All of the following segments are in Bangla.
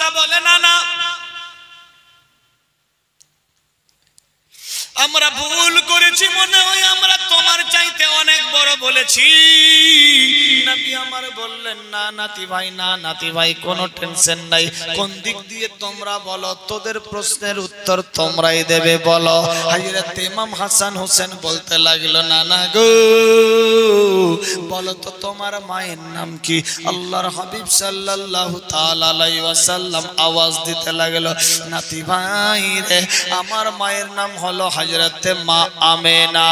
মুসা বলে না না আমরা ভুল করেছি, মনে হয় আমরা তোমার চাইতে অনেক বড় বলেছি। নবী আমার বললেন না নাতি ভাই, না নাতি ভাই, কোনো টেনশন নাই। কোন দিক দিয়ে তোমরা বলো, তোদের প্রশ্নের উত্তর তোমরাই দেবে, বলো। হযরত ইমাম হাসান হোসেন বলতে লাগলো না না গো, বলো তো তোমার মায়ের নাম কি? আল্লাহর হাবিব সাল্লাল্লাহু তাআলা আলাইহি ওয়াসাল্লাম আওয়াজ দিতে লাগলো, নাতি ভাই রে, আমার মায়ের নাম হলো হযরত মা আমেনা।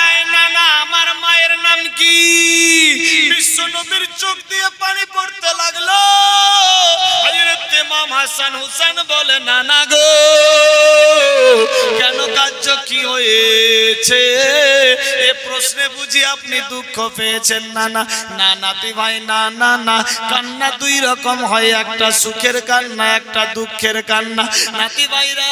এই না না, আমার মায়ের নাম কি? বিশ্ব নবীর চোখ দিয়ে পানি পড়তে লাগলো। হযরত ইমাম হাসান হোসেন বলে না না গো, কেন কাজ কি হয়েছে? এ প্রশ্নে বুঝি আপনি দুঃখ পেয়েছেন? না না না নাতি ভাই, না না না, কান্না দুই রকম হয়, একটা সুখের কান্না, একটা দুঃখের কান্না। নাতি ভাইরা,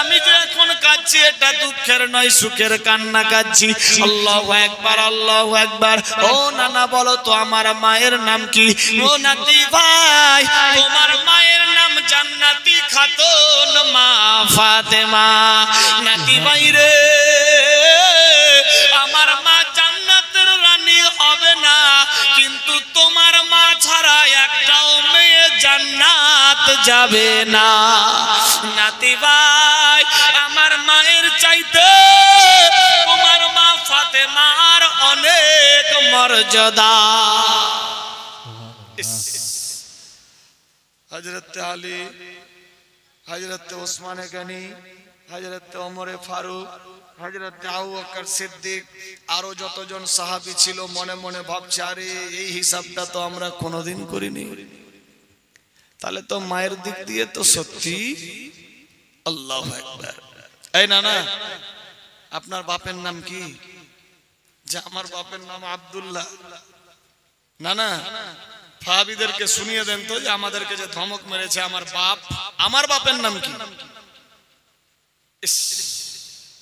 আমি যে এখন কাঁদছি এটা দুঃখের নয়, সুখের কান্না কাঁদছি। আল্লাহু আকবার, আল্লাহু আকবার। ও নানা বলো তো আমার মায়ের নাম কি? ও নাতি ভাই, তোমার মায়ের নাম জান্নাতি খাতুন মা ফাতেমা। নাতি ভাই রে, আমার মা জান্নাতের রানী হবে না, কিন্তু তোমার মা ছাড়া একটাও মেয়ে জান্নাত যাবে না। নাতি ভাই, আমার মায়ের চাইতে তোমার মা ফাতেমার অনেক মর্যাদা। হযরত আলী, হযরত ওসমানে গনি, হযরত ওমরে ফারুক, হযরত আবু বকর সিদ্দিক, আরো যতজন সাহাবী ছিল, মনে মনে ভাবছে, আরে এই হিসাবটা তো আমরা কোনোদিন করিনি। তাহলে তো মায়ের দিক দিয়ে তো সত্যি। আল্লাহু আকবার। এই না না, আপনার বাপের নাম কি? যে আমার বাপের নাম আব্দুল্লাহ। না না, ফাহাবিদেরকে শুনিয়ে দেন তো, যে আমাদেরকে যে ধমক মেরেছে আমার বাপ, আমার বাপের নাম কি?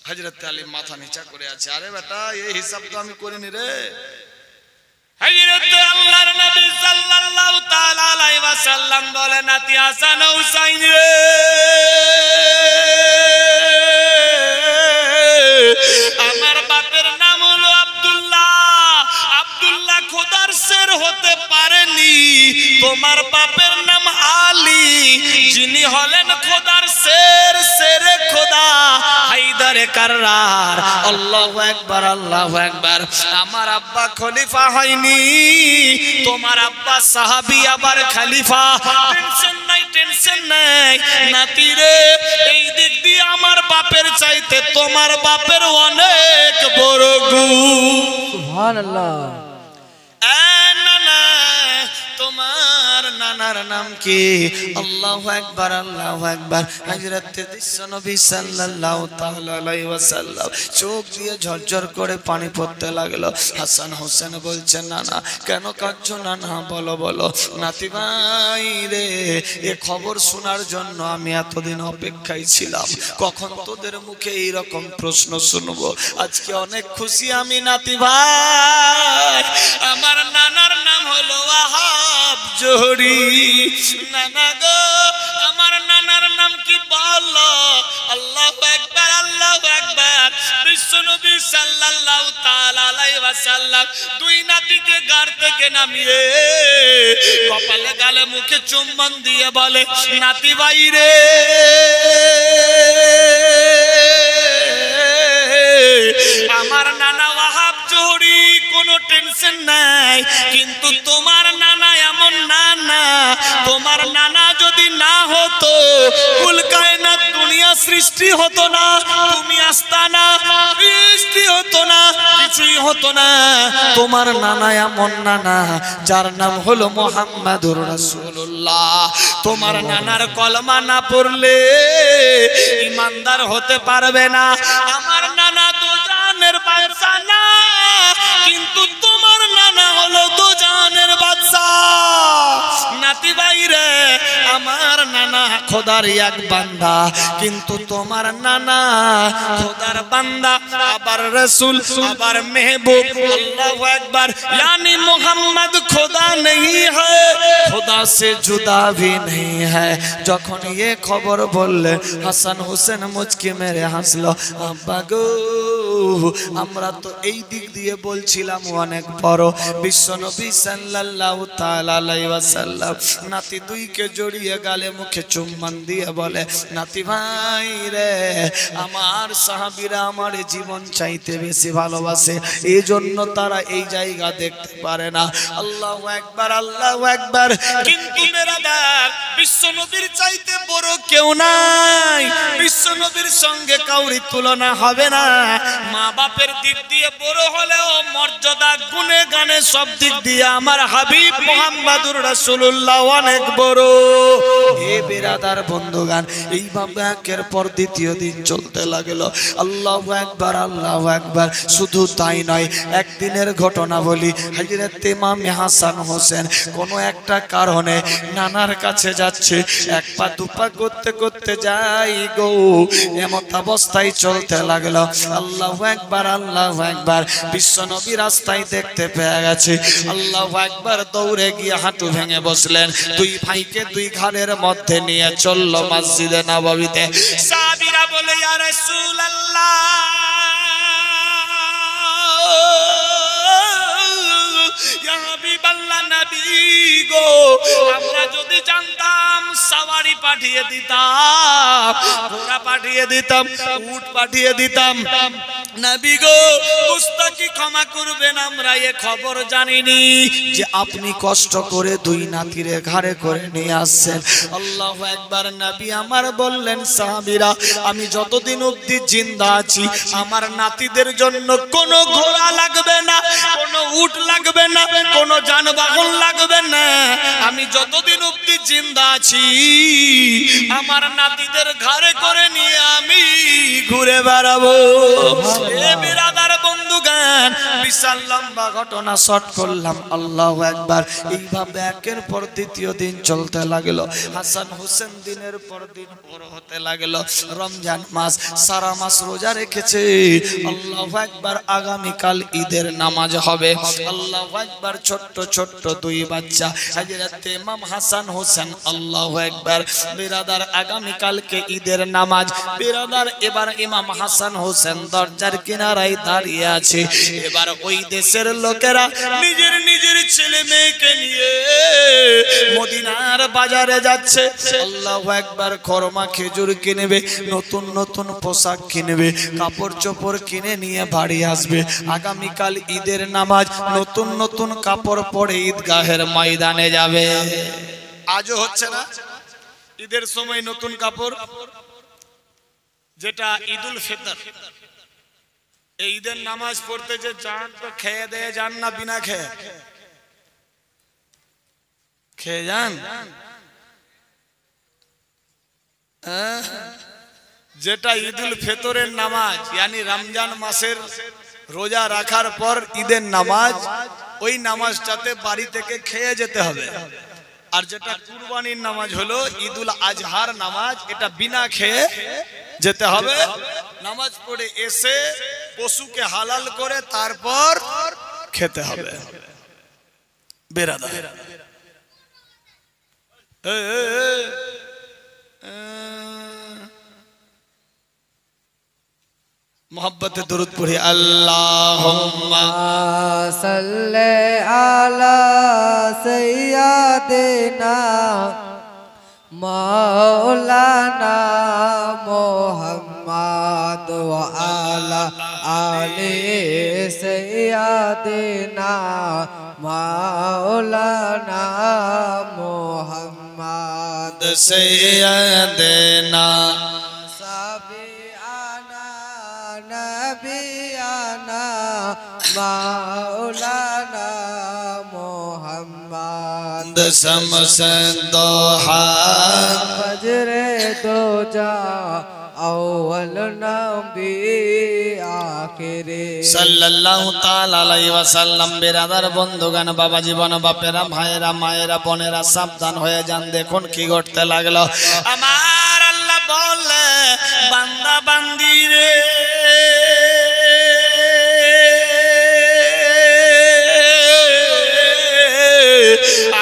হযরত আলী মাথা নিচা করে আছে, আরে বেটা এই হিসাব তো আমি করিনি রে। হযরত আল্লাহর নবী সাল্লাল্লাহু তাআলা আলাইহি ওয়াসাল্লাম বলে, নাতি হাসান হুসাইন রে, আমার বাপের নাম হলো আব্দুল্লাহ। আব্দুল্লাহ খোদার শের হতে পারেনি, তোমার বাপের নাম আলী, যিনি হলেন খোদার শের, শেরে খোদা হায়দারে কাররার। আল্লাহু আকবার, আল্লাহু আকবার। আমার আব্বা খলিফা হয়নি, তোমার আব্বা সাহাবী আবার খলিফা। টেনশন নাই, টেনশন নাই নাতি রে, এই দিক দিয়ে আমার বাপের চাইতে তোমার বাপের অনেক বড় গুণ। সুবহানাল্লাহ। না না, তোমার নানার নাম কি? আল্লাহু আকবার, আল্লাহু আকবার। হযরত বিশ্বনবী সাল্লাল্লাহু তাআলা আলাইহি ওয়াসাল্লাম চোখ দিয়ে ঝরঝর করে পানি পড়তে লাগলো। হাসান হোসেন বলছেন, না না, কেন কাঁদছো? না না বলো বলো। নাতি ভাই রে, এ খবর শোনার জন্য আমি এতদিন অপেক্ষায় ছিলাম, কখন তোদের মুখে এইরকম প্রশ্ন শুনবো। আজকে অনেক খুশি আমি নাতি ভাই। আমার নানার নাম হলো ওয়াহাব জোহরি। নানা গো, আমার নানার নাম কি বলো? আল্লাহু আকবার, আল্লাহু আকবার। বিশ্বনবী সাল্লাল্লাহু তাআলা আলাইহি ওয়াসাল্লাম দুই নাতিকে গাড় থেকে নামিয়ে কপালে গালে মুখে চুম্বন দিয়ে বলে, নাতি ভাই রে, আমার নানা ওয়াহাব জোহরি, কোনো টেনশন নাই, কিন্তু তোমার নানা এমন নানা, তোমার নানা যদি না হতো কুল কায়নাত দুনিয়া সৃষ্টি হতো না, তুমি আসতা না, সৃষ্টি হতো না, কিছুই হতো না। তোমার নানা এমন নানা যার নাম হলো মুহাম্মাদুর রাসূলুল্লাহ। তোমার নানার কলমা না পড়লে ঈমানদার হতে পারবে না। আমার নানা দুজানের বাদশা না, কিন্তু তোমার নানা হলো দুজানের বাদশা। নাতি ভাই রে, আমার নানা খোদার এক বান্দা, কিন্তু তোমার নানা খোদার বান্দা, আবার রাসূল, আবার মেহবুব। আল্লাহু আকবার। यानी मोहम्मद खुदा नहीं है, खुदा खुदा से जुदा भी नहीं है। যখন ये খবর বললে হাসান হোসেন মুচকি মেরে হাসলো। আব্বা গো, আমরা তো এই দিক দিয়ে বলছিলাম অনেক বড়। বিশ্বনবী সাল্লাল্লাহু তাআলা আলাইহি ওয়াসাল্লাম নাতি দুইকে জড়িয়ে গালে মুখে চুম্বন দিয়ে বলে, নাতি ভাই রে, আমার সাহাবীরা আমার জীবন চাইতে বেশি ভালোবাসে, এই জন্য তারা এই জায়গা দেখতে পারে না। আল্লাহু আকবার, আল্লাহু আকবার। কিন্তু বেরাদার, বিশ্বনবীর চাইতে বড় কেউ নাই, বিশ্বনবীর সঙ্গে কাউরি তুলনা হবে না। মা বাপের দিক দিয়ে বড় হলেও মর্যাদা গুণে গানে সব দিক দিয়ে আমার হাবিব মুহাম্মাদুর রাসূলুল্লাহ অনেক বড়। এ বেরাদার বন্ধুগান, এইভাবে একের পর দ্বিতীয় দিন চলতে লাগলো। আল্লাহু আকবার, আল্লাহু আকবার। শুধু তাই নয়, একদিনের ঘটনা বলি। হযরত ইমাম হাসান হোসেন কোনো একটা কারণে নানার কাছে যাচ্ছে, এক পা দুপা করতে করতে যাই গো, এমত অবস্থায় চলতে লাগলো। আল্লাহু আকবার, আল্লাহু আকবার। বিশ্বনবী রাস্তায় দেখতে পেয়ে গেছে। আল্লাহু আকবার, দৌড়ে গিয়ে হাঁটু ভেঙে বসলেন। দুই ভাইকে দুই ঘরের মধ্যে নিয়ে চলল মসজিদে নববীতে। সাহাবীরা বলে, ইয়া রাসূলুল্লাহ, ইয়া হাবিবাল্লাহ, নবী গো, আমরা যদি জানতাম সওয়ারি পাঠিয়ে দিতাম, ঘোড়া পাঠিয়ে দিতাম, উট পাঠিয়ে দিতাম। নবী গো, মুস্তাকি ক্ষমা করবেন, আমরা এ খবর জানিনি যে আপনি কষ্ট করে দুই নাতিরে ঘাড়ে করে নিয়ে আসছেন। আল্লাহু আকবার। নবী আমার বললেন, সাহাবীরা, আমি যতদিন অবধি জিন্দা আছি আমার নাতিদের জন্য কোনো ঘোড়া লাগবে না, কোনো উট লাগবে না, কোনো যানবাহন লাগবে না। আমি যতদিন অবধি জিন্দা আছি আমার নাতিদের ঘাড়ে করে নিয়ে আমি ঘুরে বেড়াবো। এ বিরাদার বন্ধুগান, বিশাল লম্বা ঘটনা শর্ট করলাম। আল্লাহু আকবার। এইভাবে একের পর দ্বিতীয় দিন চলতে লাগলো। হাসান হোসেন দিনের পর দিন বড় হতে লাগলো। রমজান মাস, সারা মাস রোজা রেখেছে। আল্লাহু আকবার। আগামীকাল ঈদের নামাজ হবে। আল্লাহু আকবার। ছোট্ট ছোট্ট দুই বাচ্চা হযরত ইমাম হাসান হোসেন। আল্লাহু আকবার। বিরাদার, আগামীকালকে ঈদের নামাজ। বিরাদার, এবার ইমাম হাসান হোসেন দরজার কিনারায় দাঁড়িয়ে আছে। এবার ওই দেশের লোকেরা নিজের নিজের ছেলে মেয়েকে নিয়ে মদিনার বাজারে যাচ্ছে। আল্লাহু আকবার। খরমা খেজুর কিনবে, নতুন নতুন পোশাক কিনবে, কাপড় চোপড় কিনে নিয়ে বাড়ি আসবে। আগামীকাল ঈদের নামাজ, নতুন নতুন কাপড় পরে ঈদগাহের ময়দানে যাবে। আজও হচ্ছে না ঈদের সময় নতুন কাপড়, যেটা ঈদুল ফিতর। এই ঈদের নামাজ পড়তে যে যান, তো খেয়ে দিয়ে যান না বিনা খেয়ে? খেয়ে যান। যেটা ঈদুল ফিতরের নামাজ, यानी রমজান মাসের রোজা রাখার পর ঈদের নামাজ, ওই নামাজটাতে বাড়ি থেকে খেয়ে যেতে হবে। আর যেটা কুরবানির নামাজ হলো ঈদুল আজহার নামাজ, এটা বিনা খেয়ে যেতে হবে। নামাজ পড়ে এসে পশুকে হালাল করে তারপর খেতে হবে। বেরাদার, मोहब्बत दुरूद पढ़ी। अल्लाहुम्मा सल्ले अला सय्यदिना मौलाना मुहम्मद व अला आले सय्यदिना मौलाना मुहम्मद सय्यदना नबियाना मौलाना मुहम्मद समसदोहा फजरे दोजा अव्वल नबी आखिरी सल्लल्लाहु ताला अलैहि वसल्लम। बिरादर बंधुगण, बाबा जीवन, बापेरा, भाईरा, मायेरा, बोनेरा, सावधान হয়ে যান। দেখুন কি ঘটতে লাগলো। আমার আল্লাহ বলে, বান্দা বান্দি রে,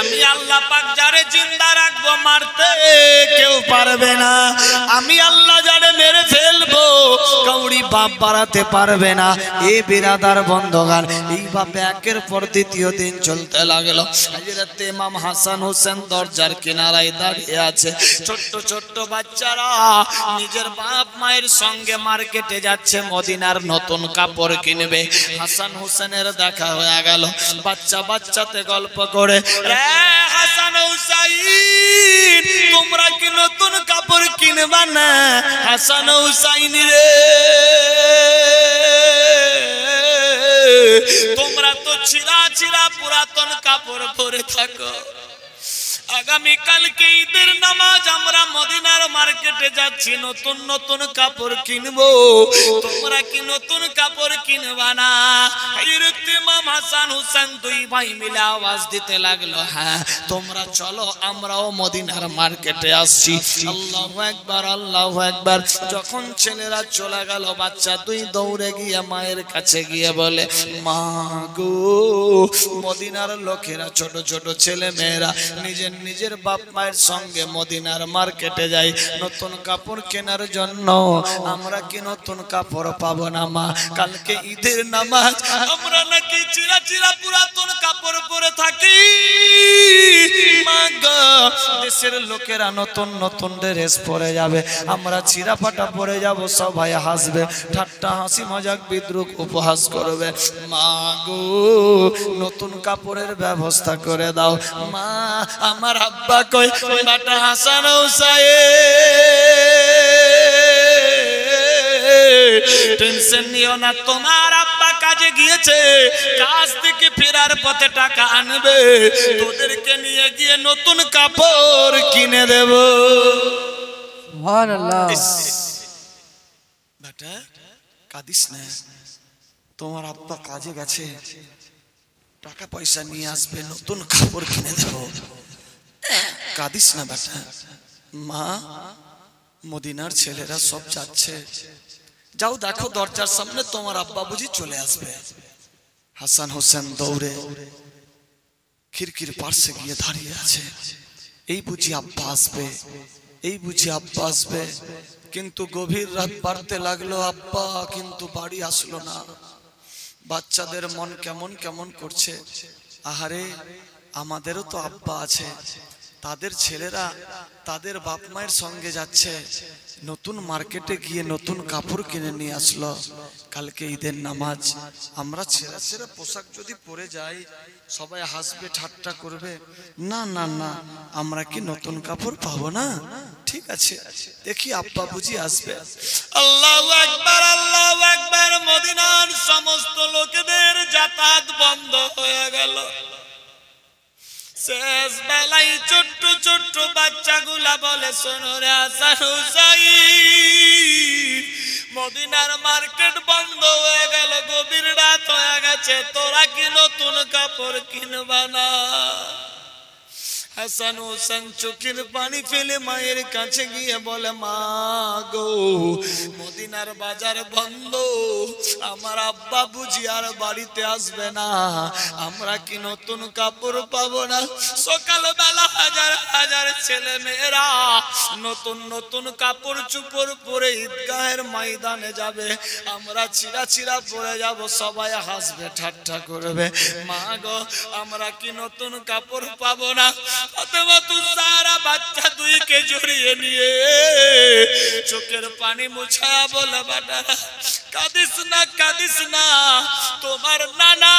আমি আল্লাহ আল্লাহ পাক যারে জিন্দা রাখবো মারতে কেউ পারবে না, আমি আল্লাহ যারে মেরে ফেলবো কাউরি বাপ বাড়াতে পারবে না। এই বিরাদার বন্ধগান এইভাবে একের পর দ্বিতীয় দিন চলতে লাগলো। হযরত ইমাম হাসান হোসেন দরজার কিনারায় দাঁড়িয়ে আছে। ছোট্ট ছোট্ট বাচ্চারা নিজের বাপ মায়ের সঙ্গে মার্কেটে যাচ্ছে মদিনার নতুন কাপড় কিনবে। হাসান হোসেনের দেখা হয়ে গেল। বাচ্চা বাচ্চাতে গল্প করে, রে হাসান হুসাইন তোমরা কি নতুন কাপড় কিনবা না? হাসান হুসাইন রে তোমরা তো ছিঁড়া ছিঁড়া পুরাতন কাপড় পরে থাকো। আগামী কালকে ঈদের নামাজ আমরা মদিনার মার্কেটে যাচ্ছি, নতুন নতুন কাপড় কিনবো, তোমরা কি নতুন কাপড় কিনবা না? হযরত ইমাম হাসান হোসেন দুই ভাই মিলে আওয়াজ দিতে লাগলো, হ্যাঁ তোমরা চলো আমরাও মদিনার মার্কেটে আসছি। আল্লাহু আকবার আল্লাহু আকবার। যখন ছেলেরা চলে গেল বাচ্চা দুই দৌড়ে গিয়ে মায়ের কাছে গিয়ে বলে, মা গো মদিনার লোকেরা ছোট ছোট ছেলে মেয়েরা নিজের নিজের বাপ মায়ের সঙ্গে মদিনার মার্কেটে যাই নতুন কাপড় কেনার জন্য, আমরা কি নতুন কাপড় পাবো না মা? কালকে ঈদের নামাজ আমরা নাকি চিরা চিরা পুরাতন কাপড় পরে থাকি। মা গো দেশের লোকেরা নতুন নতুন ড্রেস পরে যাবে, আমরা চিরা ফাটা পরে যাব, সবাই হাসবে, ঠাট্টা হাসি মজাক বিদ্রুপ উপহাস করবে। মা গো নতুন কাপড়ের ব্যবস্থা করে দাও। মা আমার আব্বা কই বাটা হাসান হুসাইন টেনশন নিও না, তোমার আব্বা কাজে গিয়েছে, কাজ থেকে ফেরার পথে টাকা আনবে, তোদেরকে নিয়ে গিয়ে নতুন কাপড় কিনে দেব। সুবহানাল্লাহ। বেটা কাঁদিস না, তোমার আব্বা কাজে গেছে, টাকা পয়সা নিয়ে আসবে, নতুন কাপড় কিনে দেব। কাঁদিস না বেটা, মা মদিনার ছেলেরা সব যাচ্ছে, যাও দেখো দরজার সামনে তোমার আব্বা বুঝি চলে আসবে। হাসান হোসেন দৌড়ে খিড়কির পাশে গিয়ে দাঁড়িয়ে আছে, এই বুঝি আব্বা আসবে, এই বুঝি আব্বা আসবে। কিন্তু গভীর রাত বাড়তে লাগলো, আব্বা কিন্তু বাড়ি আসলো না। বাচ্চাদের মন কেমন কেমন করছে, আহারে আমাদেরও তো আব্বা আছে, তাদের ছেলেরা তাদের বাপ মায়ের সঙ্গে যাচ্ছে, নতুন মার্কেটে গিয়ে নতুন কাপড় কিনে নিয়ে আসলো, কালকে ঈদের নামাজ, আমরা ছেঁড়া ছেঁড়া পোশাক যদি পরে যাই সবাই হাসবে ঠাট্টা করবে, না না না আমরা কি নতুন কাপড় পাবো না? ঠিক আছে দেখি আব্বা বুঝি আসবে। আল্লাহু আকবার আল্লাহু আকবার। মদিনার সমস্ত লোকেদের যাতায়াত বন্ধ হয়ে গেল। শেষ বেলায় ছোট্ট ছোট্ট বাচ্চাগুলা বলে, শোনো রে হাসান হুসাইন মদিনার মার্কেট বন্ধ হয়ে গেল, গভীর রাত হয়ে গেছে, তোরা কি নতুন কাপড় কিনবা না? হাসান হোসেন চোখের পানি ফেলে মায়ের কাছে গিয়ে বলে, মা গো মদিনার বাজার বন্ধ, আমার আব্বা বুঝি আর বাড়িতে আসবে না, আমরা কি নতুন কাপড় পাবো না? সকালবেলা হাজার হাজার ছেলে মেয়েরা নতুন নতুন কাপড় চুপড় পরে ঈদগাহের ময়দানে যাবে, আমরা ছিঁড়া ছিঁড়া পরে যাব, সবাই হাসবে ঠাট্টা করবে। মা গো আমরা কি নতুন কাপড় পাবো না? ফাতেমা তুজারা বাচ্চা দুইকে জড়িয়ে নিয়ে চোখের পানি মুছায়া বলে, বাটা কাঁদিস না, তোমার নানা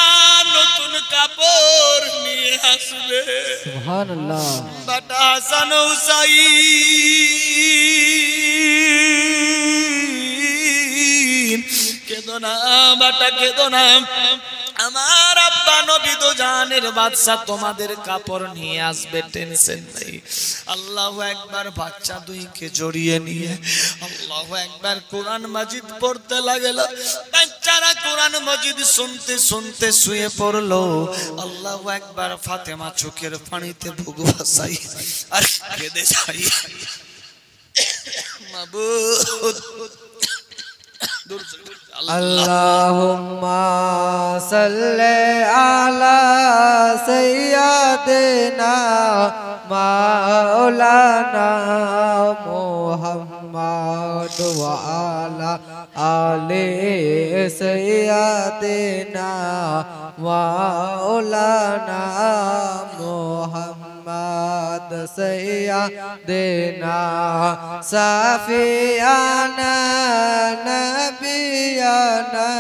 নতুন কাপড় নিয়ে আসবে। সুবহানাল্লাহ। বাটা হাসান হুসাইন কেঁদো না বাটা কেঁদো না, আমার আব্বা নবী দো জানের বাদশা তোমাদের কাপড় নিয়ে আসবে, টেনশন নেই। আল্লাহু আকবার। বাচ্চা দুইকে জড়িয়ে নিয়ে আল্লাহু আকবার কোরআন মাজিদ পড়তে লাগলো। বাচ্চারা কোরআন মাজিদ শুনতে শুনতে শুয়ে পড়লো। আল্লাহু আকবার। ফাতেমা চোখের পানিতে বুক ভাসাই আর কেঁদে যাই, মাবুদ আল্লাহুম্মা সাল্লি আলা সাইয়্যিদিনা মাওলানা মুহাম্মদ ওয়া আলা আলি সাইয়্যিদিনা মাওলানা মুহাম্মদ সাইয়্যিদিনা সাফিয়ানা নবিয়ানা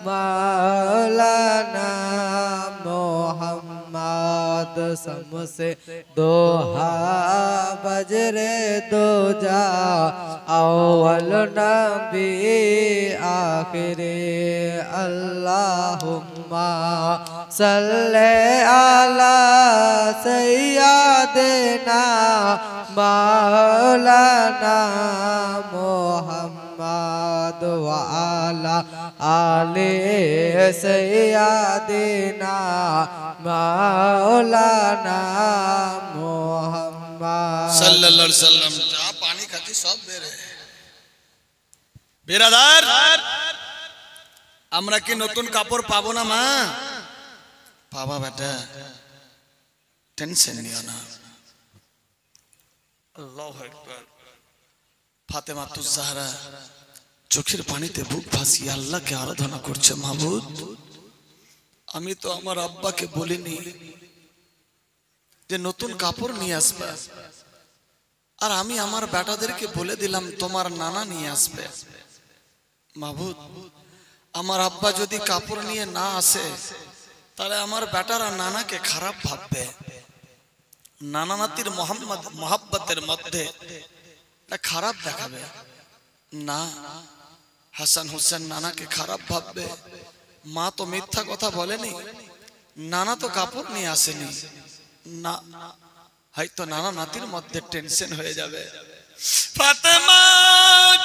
মাওলানা মুহাম্মদ সমসে দোহা বজরে দোজা আউয়াল নবী আখিরে আল্লাহুম্মা সাল্লি আলা সাইয়্যিদিনা মাওলানা মুহাম্মদ ওয়া আলা আলি সাইয়্যিদিনা মাওলানা মুহাম্মদ সাল্লাল্লাহু আলাইহি সাল্লাম। যা পানি খাচ্ছি সব বেরে বেরাদার, আমরা কি নতুন কাপড় পাবো না মা? বাবা বেটা টেনশন নিও না। আল্লাহু আকবার। ফাতেমা তুজ জাহরা চোখের পানিতে বুক ভাসিয়ে আল্লাহকে আরাধনা করছে, মাবুদ আমি তো আমার আব্বাকে বলিনি যে নতুন কাপড় নিয়ে আসবে, আর আমি আমার বেটাদেরকে বলে দিলাম তোমার নানা নিয়ে আসবে। মাবুদ আমার আব্বা যদি কাপড় নিয়ে না আসে তাহলে আমার বেটারা নানাকে খারাপ ভাববে, নানা নাতির মোহাব্বতের মধ্যে খারাপ দেখাবে না। হাসান হোসেন নানাকে খারাপ ভাববে। মা তো মিথ্যা কথা বলেনি, নানা তো কাপড় নিয়ে আসেনি না, হয়তো নানা নাতির মধ্যে টেনশন হয়ে যাবে। ফাতেমা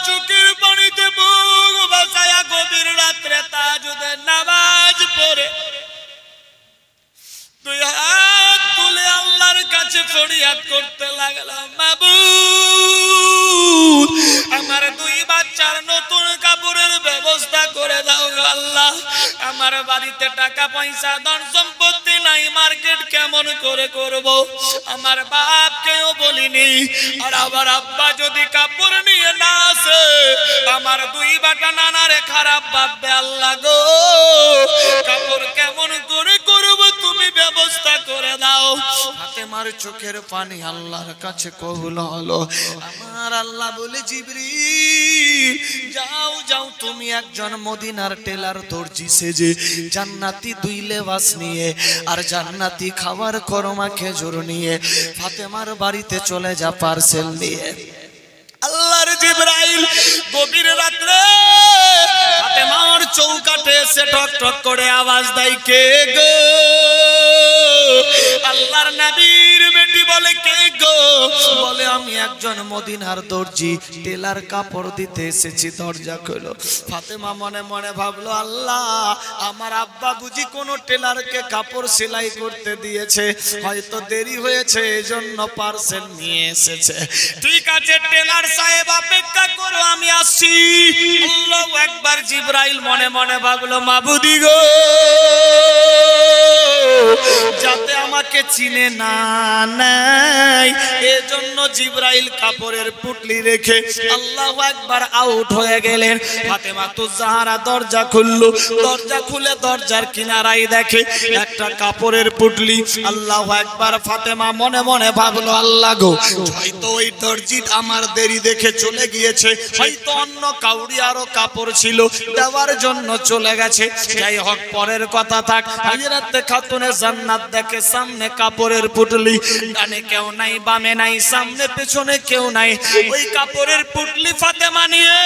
চোখের পানিতে বুক ভাসায়া গভীর রাত্রে তাহাজ্জুদের নামাজ পড়ে দুই হাত তুলে আল্লাহর কাছে ফরিয়াদ করতে লাগলাম, মাবুদ আমার দুই বাচ্চার নতুন কাপড়ের ব্যবস্থা করে দাও আল্লাহ। আমার বাড়িতে টাকা পয়সা ধন সম্পত্তি নাই, মার্কেট কেমন করে করব? আমার বাপকেও বলিনি, আর আবার আব্বা যদি কাপড় নিয়ে না আসে আমার দুই বাটা নানারে খারাপ ভাববে। আল্লাহ গো কাপড় কেমন করে করব, তুমি ব্যবস্থা করে দাও। ফাতেমার চোখের পানি আল্লাহর কাছে কবুল হলো। আমার আল্লাহ বলে, জিবরিল যাও যাও, তুমি একজন মদিনার টেলার দর্জি সেজে জান্নাতি দুই লেবাস নিয়ে আর জান্নাতি খাবার করমা খেজুর নিয়ে ফাতেমার বাড়িতে চলে যা পার্সেল নিয়ে। আল্লাহর জিবরাইল গভীর রাত্রে ফাতেমার চৌকাঠে এসে টক টক করে আওয়াজ দেয়, কে গো? আল্লাহর নবীর বেটি বলে, কে গো? বলে, আমি একজন মদিনার দর্জি, টেলার কাপড় দিতে এসেছি, দরজা খোলো। ফাতেমা মনে মনে ভাবলো, আল্লাহ আমার আব্বা বুঝি কোনো টেলারকে কাপড় সেলাই করতে দিয়েছে, হয়তো দেরি হয়েছে এজন্য পার্সেল নিয়ে এসেছে। ঠিক আছে টেলার সাহেব অপেক্ষা করো, আমি আসছি। আল্লাহু আকবার। জিবরাইল মনে মনে ভাবলো, মাবুদি গো যাতে আমাকে চিনে না নেয় এজন্য জিবরাইল কাপড়ের পুটলি রেখে আল্লাহু আকবার আউট হয়ে গেলেন। ফাতেমা তুজ জাহরা দরজা খুলল, দরজা খুলে দরজার কিনারায় দেখে একটা কাপড়ের পুটলি। আল্লাহু আকবার। ফাতেমা মনে মনে ভাবলো, আল্লাহ গো হয়তো ওই দর্জি আমার দেরি দেখে চলে গিয়েছে, হয়তো অন্য কাউরি আরো কাপড় ছিল দেওয়ার জন্য চলে গেছে। যাই হোক পরের কথা থাক। হযরত খাতুনে জান্নাত দেখে সামনে কাপড়ের পুটলি, ডানে কেউ নাই, বামে নাই, সামনে পেছনে কেউ নাই। ওই কাপড়ের পুটলি ফাতেমা নিয়ে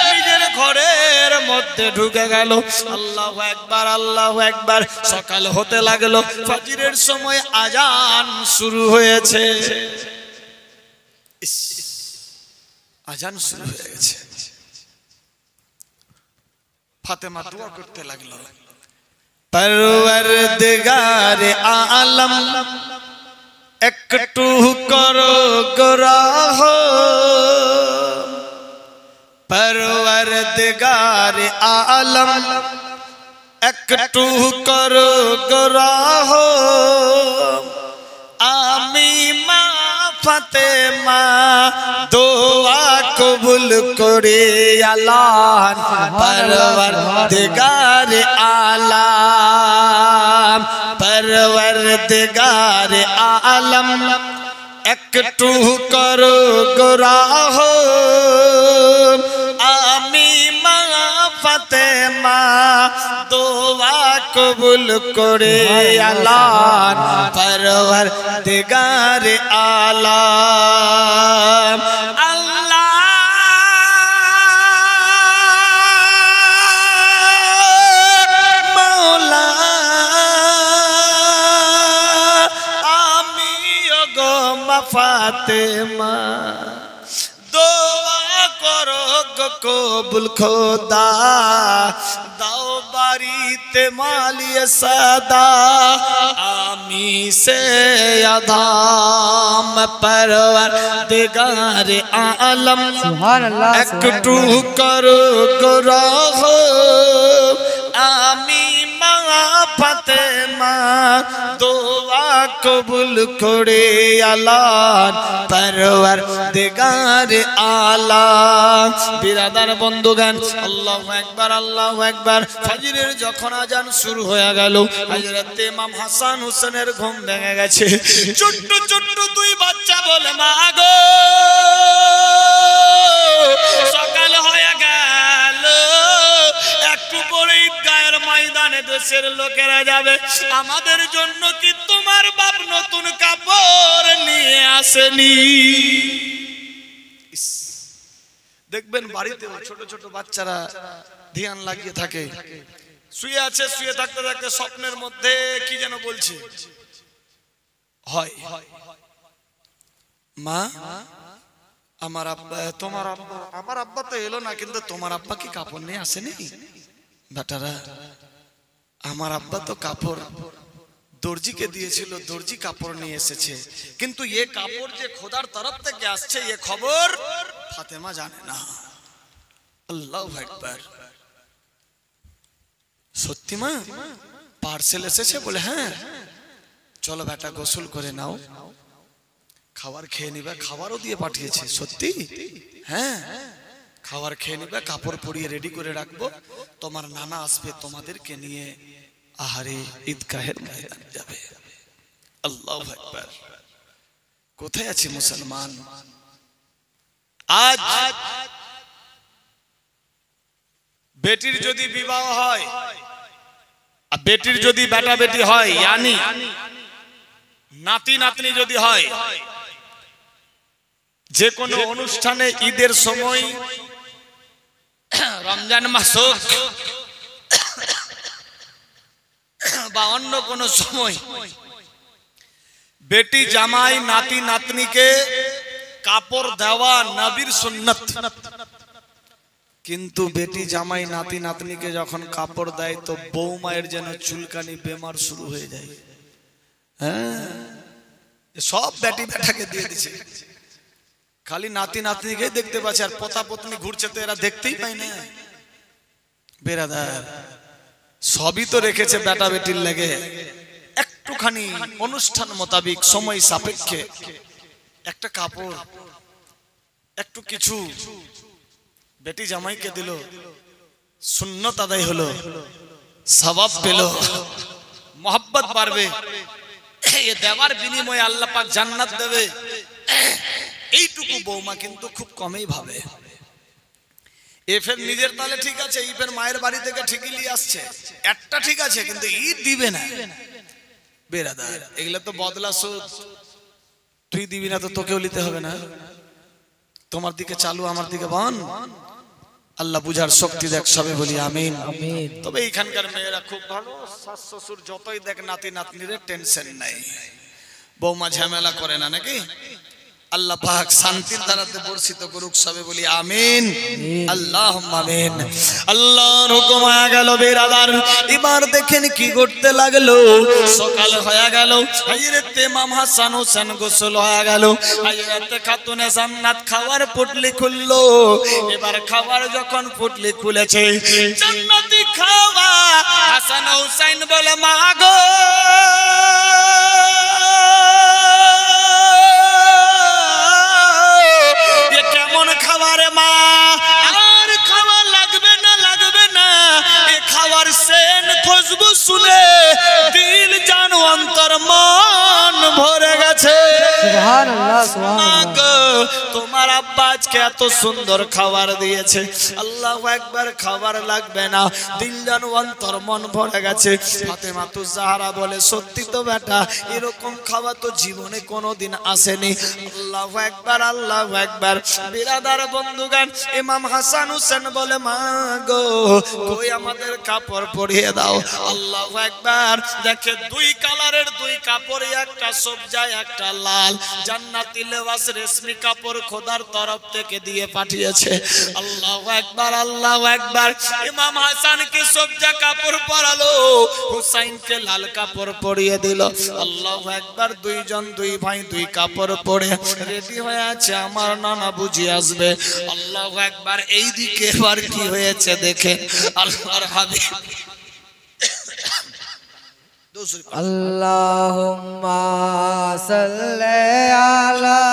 নিজের ঘরের মধ্যে ঢুকে গেল। আল্লাহু আকবার, আল্লাহু আকবার। সকাল হতে লাগলো, ফজরের সময় আজান শুরু হয়েছে। আজান শুরু হয়ে গেছে। ফাতেমা দোয়া করতে লাগলো, পরওয়ারদিগারে আলম একটু করো গরাহ, परवरदिगार आलम एकटू करो गुराहो आमी मा फातेमा दुआ कबूल करे अल्लाह परवरदिगार आलम परवरदिगार आलम एकटू करो गुराहो आमी मा फातेमा दुआ कबूल करे अल्लाह परवरदिगार आलम अल्लाह मौला आमी गो मा फातेमा दुआ करो गो कबूल खुदा दाओ बारीते मालिय सदा आमी से अधाम परवरदिगार आलम सुभान अल्लाह एकटू करो गुराहो आमी मा फातेमा दुआ कबूल करे अल्लाह परवरदिगार आलम बिरादार बंधुगण আল্লাহু আকবার ফজরের যখন আজান শুরু হয়ে গেল হযরত ইমাম হাসান হোসেনের ঘুম ভেঙে গেছে ছোট্ট ছোট্ট দুই বাচ্চা বলে মা গো সকাল হয়ে গেল একটু পরেই গায়ের ময়দানে দেশের লোকেরা যাবে আমাদের জন্য কি তোমার বাপ নতুন কাপড় নিয়ে আসেনি দেখবেন বাড়িতে ছোট ছোট বাচ্চারা ধ্যান লাগিয়ে থাকে শুয়ে আছে শুয়ে থাকতে থাকতে স্বপ্নের মধ্যে কি যেন বলছে হয় মা আমার আব্বা তোমার আব্বা আমার আব্বা তো এলো না কিন্তু তোমার আব্বা কি কাপড় নিয়ে আসেনি বেটারা আমার আব্বা তো কাপড় দর্জিকে দিয়েছিল দর্জি কাপড় নিয়ে এসেছে কিন্তু ये কাপড় যে খোদার তরফ থেকে আসছে ये খবর ফাতেমা জানে না আল্লাহু আকবার সত্যি মা পার্সেল এসেছে বলে হ্যাঁ চলো বেটা গোসল করে নাও খাবার খেয়ে নিবে খাবারও দিয়ে পাঠিয়েছে সত্যি হ্যাঁ খাবার খেয়ে নিবে কাপড় পরিয়ে রেডি করে রাখবো তোমার নানা আসবে তোমাদেরকে নিয়ে আহারে ঈদগাহের ময়দানে যাবে আল্লাহু আকবার কোথায় আছে মুসলমান আজ বেটির যদি বিবাহ হয় আর বেটির যদি বেটা বেটি হয় यानी নাতি নাতনি যদি হয় যে কোনো অনুষ্ঠানে ঈদের সময় রমজান মাস হোক বা অন্য কোন সময় বেটি জামাই নাতি নাতনিকে কাপড় দেওয়া নবীর সুন্নাত কিন্তু বেটি জামাই নাতি নাতনিকে যখন কাপড় দেয় তো বৌমায়ের যেন চুলকানি বেমার শুরু হয়ে যায় হ্যাঁ সব বেটি বেটাকে দিয়ে দিছে খালি নাতি নাতনিকে দেখতে পাচ্ছে আর পোতা পত্নী ঘুরছে তো এরা দেখতেই পায় না বেরাদার সবই তো রেখেছে বেটা বেটির লাগে একটুখানি অনুষ্ঠান মোতাবেক সময় সাপেক্ষে একটা কাপড় একটু কিছু বেটি জামাইকে দিল সুন্নত আদায় হলো সওয়াব পেল मोहब्बत বাড়বে এই দেওয়ার বিনিময়ে আল্লাহ পাক জান্নাত দেবে এইটুকু বৌমা কিন্তু খুব কমই ভাবে এফের নিজের তালে ঠিক আছে ইফের মায়ের বাড়ি থেকে ঠিকই নিয়ে আসছে একটা ঠিক আছে কিন্তু ঈদ দিবে না বেরাদার এগুলা তো বদলা সুদ তুই দিবি না তো তোকেও নিতে হবে না তোমার দিকে চালু আমার দিকে বন আল্লাহ বুঝার শক্তি দেখ সবে বলি আমিন আমিন তবে এখানকার মেয়েরা খুব ভালো শাশ শ্বশুর যতই দেখ নাতি নাতনিরে টেনশন নাই বৌমা ঝামেলা করে না নাকি আল্লাহ পাক শান্তির ধারাতে বর্ষিত করুক, সবে বলি আমিন, আল্লাহুম্মা আমিন। আল্লাহর হুকুম হয়ে গেল বিরাদার, এবার দেখেন কি করতে লাগলো। সকাল হয়ে গেল, হযরত ইমাম হাসান হোসেন গোসল হয়ে গেল, হযরত খাতুনে জান্নাত খাওয়ার পুটলি খুললো। এবার খাবার যখন পুটলি খুলেছে, জান্নাতি খাওয়া, হাসান হোসেন বলে মা গো খাবারে মা, আর খাওয়া লাগবে না, লাগবে না। এ খাওয়ার সেন খুশবু শুনে দিল জান অন্তর মন ভরে গেছে। সুবহানাল্লাহ, সুবহানাল্লাহ। তোমার আব্বা আজকে এত সুন্দর খাবার দিয়েছে, আল্লাহু আকবার, খাবার লাগবে না, দিল জান অন্তর মন ভরে গেছে। ফাতেমা তু জাহরা বলে সত্যি তো বেটা, এরকম খাওয়া তো জীবনে কোনোদিন আসেনি। আল্লাহু আকবার, আল্লাহু আকবার। বিরাদার বন্ধুগান, ইমাম হাসান হোসেন বলে মা গো কই আমাদের কাপড় পরিয়ে দাও। আল্লাহু আকবার। দেখে দুই কালারের দুই কাপড়, একটা সবজা একটা লাল, জান্নাতি লেবাস রেশমি কাপড় খোদার তরফ থেকে দিয়ে পাঠিয়েছে। আল্লাহু আকবার, আল্লাহু আকবার। ইমাম হাসানকে সবজা কাপড় পরালো, হুসাইনকে লাল কাপড় পরিয়ে দিল। আল্লাহু আকবার। দুইজন দুই ভাই দুই কাপড় পরে রেডি হয়ে আছে, আমার নানা বুঝি আসবে। আল্লাহু আকবার। এইদিকে এবার কি হয়েছে দেখেন, আল্লাহর হাবিব আল্লাহুম্মা সাল্লি আলা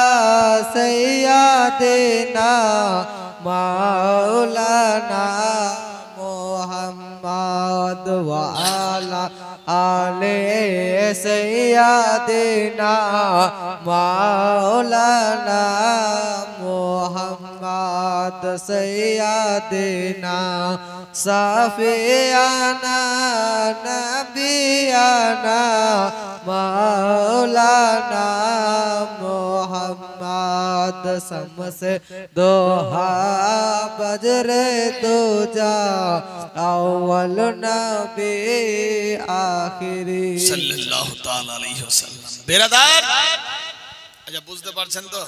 সাইয়্যিদিনা মাওলানা মুহাম্মদ ওয়া আলা আলি সাইয়্যিদিনা মাওলানা মুহাম্মদ সাইয়্যিদিনা সাফিয়ানা নবিয়ানা মাওলানা মুহাম্মদ সমসে দোহা বজরে দুজা আউয়াল নবী আখিরি সাল্লাল্লাহু তাআলা আলাইহি ওয়াসাল্লাম। বেরাদার, আচ্ছা বুঝতে পারছেন তো?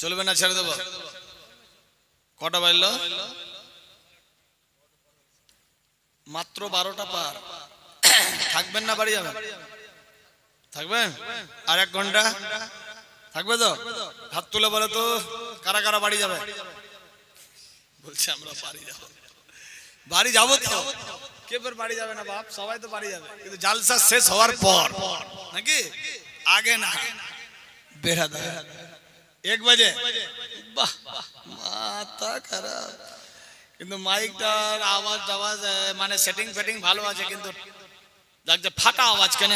চলবে না, ছেড়ে দেব? কটা বাজলো? মাত্র 12টা পার। থাকবেন না বাড়ি যাবেন? থাকবেন? আর 1 ঘন্টা থাকবে তো? হাত তুলে বলে তো কারা কারা বাড়ি যাবে? বলছে আমরা বাড়ি যাব। বাড়ি যাবো তো? কে ফের বাড়ি যাবে না বাপ? সবাই তো বাড়ি যাবে, কিন্তু জালসা শেষ হওয়ার পর নাকি, আগে না। বেরাদা 1 বাজে, বাহ মাথা খারাপ। কিন্তু মাইকটার আওয়াজ টাওয়াজ মানে সেটিং ফেটিং ভালো আছে, কিন্তু ফাটা আওয়াজ কেন?